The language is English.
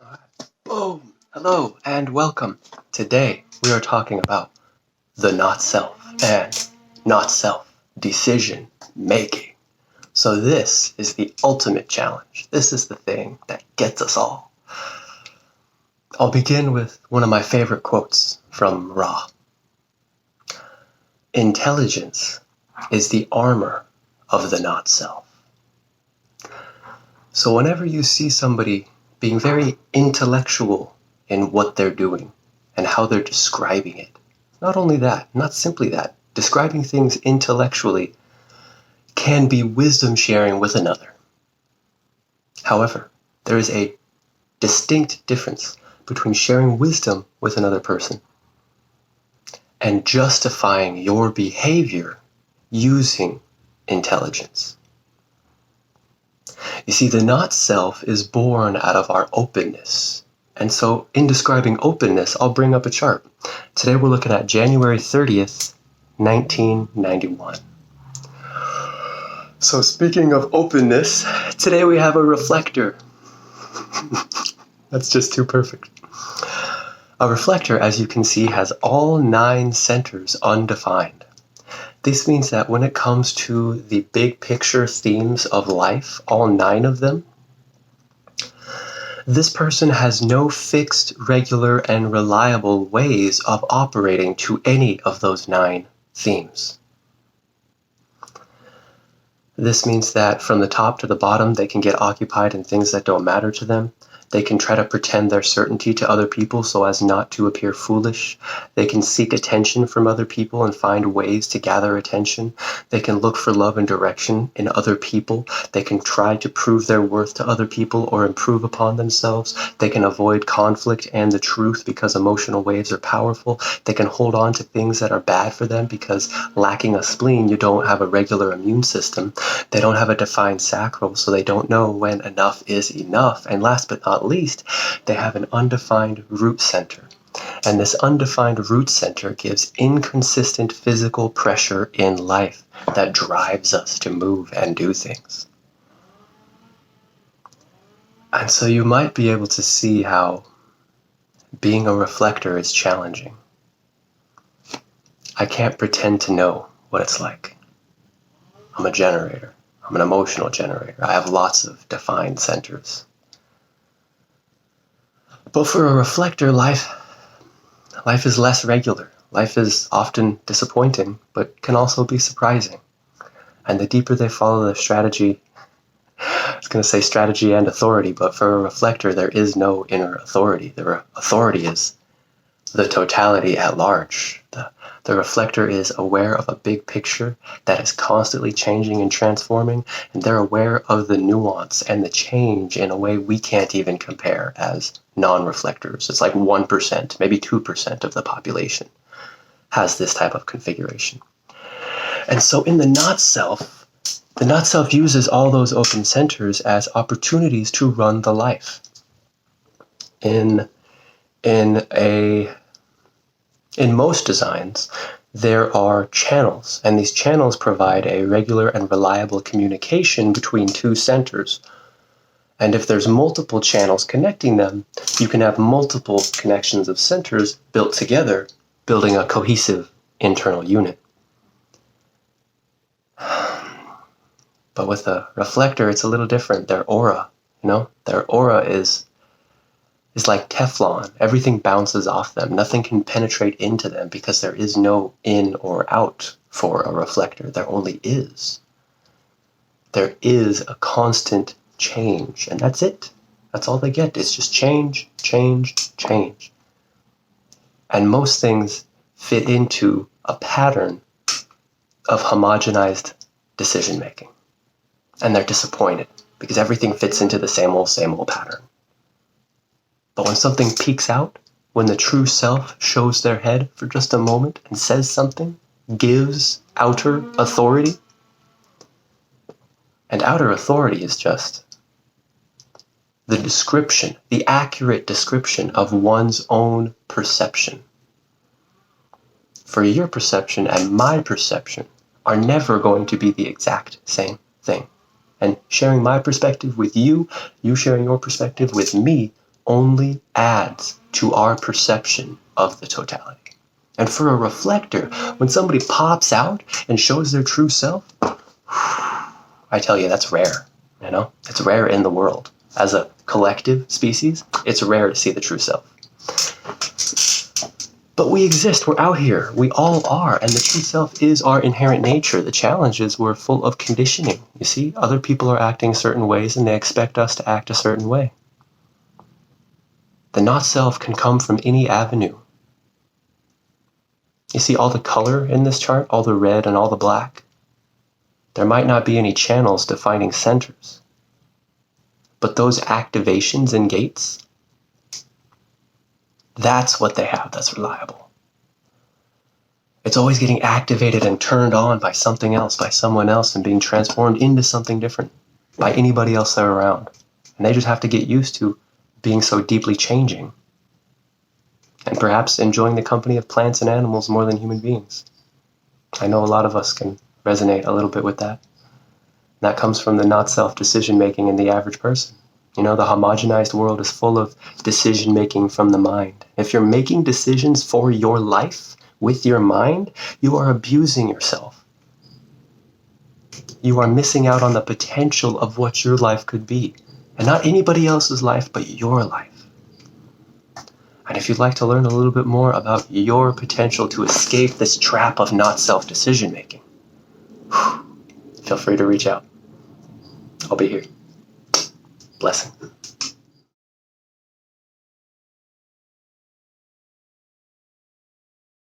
Alright. Boom! Hello and welcome. Today we are talking about the not self and not self decision making. So this is the ultimate challenge. This is the thing that gets us all. I'll begin with one of my favorite quotes from Ra. Intelligence is the armor of the not self. So whenever you see somebody being very intellectual in what they're doing and how they're describing it, not only that, not simply that, describing things intellectually can be wisdom sharing with another. However, there is a distinct difference between sharing wisdom with another person and justifying your behavior using intelligence. You see, the not self is born out of our openness. And so in describing openness, I'll bring up a chart. Today we're looking at January 30th, 1991. So speaking of openness, today we have a reflector. That's just too perfect. A reflector, as you can see, has all 9 centers undefined. This means that when it comes to the big picture themes of life, all 9 of them, this person has no fixed, regular, and reliable ways of operating to any of those 9 themes. This means that from the top to the bottom, they can get occupied in things that don't matter to them. They can try to pretend their certainty to other people so as not to appear foolish. They can seek attention from other people and find ways to gather attention. They can look for love and direction in other people. They can try to prove their worth to other people or improve upon themselves. They can avoid conflict and the truth because emotional waves are powerful. They can hold on to things that are bad for them because lacking a spleen, you don't have a regular immune system. They don't have a defined sacral, so they don't know when enough is enough. And last but not least, they have an undefined root center. And this undefined root center gives inconsistent physical pressure in life that drives us to move and do things. And so you might be able to see how being a reflector is challenging. I can't pretend to know what it's like. I'm a generator. I'm an emotional generator. I have lots of defined centers. But for a reflector, life is less regular. Life is often disappointing, but can also be surprising. And the deeper they follow the strategy, I was going to say strategy and authority, but for a reflector, there is no inner authority. The authority is the totality at large. The reflector is aware of a big picture that is constantly changing and transforming, and they're aware of the nuance and the change in a way we can't even compare as non-reflectors. It's like 1%, maybe 2% of the population has this type of configuration. And so in the not self uses all those open centers as opportunities to run the life. In most designs, there are channels, and these channels provide a regular and reliable communication between 2 centers. And if there's multiple channels connecting them, you can have multiple connections of centers built together, building a cohesive internal unit. But with a reflector, it's a little different. Their aura, their aura is like Teflon. Everything bounces off them. Nothing can penetrate into them because there is no in or out for a reflector. There only is. There is a constant change, and that's it. That's all they get. It's just change, change, change. And most things fit into a pattern of homogenized decision making. And they're disappointed because everything fits into the same old pattern. But when something peeks out, when the true self shows their head for just a moment and says something, gives outer authority, and outer authority is just the description, the accurate description of one's own perception. For your perception and my perception are never going to be the exact same thing. And sharing my perspective with you, you sharing your perspective with me, only adds to our perception of the totality. And for a reflector, when somebody pops out and shows their true self, I tell you, that's rare. It's rare in the world. As a collective species, it's rare to see the true self. But we exist, we're out here, we all are, and the true self is our inherent nature. The challenge is we're full of conditioning. You see, other people are acting certain ways and they expect us to act a certain way. The not self can come from any avenue. You see all the color in this chart, all the red and all the black? There might not be any channels defining centers, but those activations and gates, that's what they have that's reliable. It's always getting activated and turned on by something else, by someone else, and being transformed into something different by anybody else they're around. And they just have to get used to being so deeply changing, and perhaps enjoying the company of plants and animals more than human beings. I know a lot of us can resonate a little bit with that. That comes from the not-self decision-making in the average person. The homogenized world is full of decision-making from the mind. If you're making decisions for your life with your mind, you are abusing yourself. You are missing out on the potential of what your life could be. And not anybody else's life, but your life. And if you'd like to learn a little bit more about your potential to escape this trap of not-self decision-making, feel free to reach out. I'll be here. Blessing.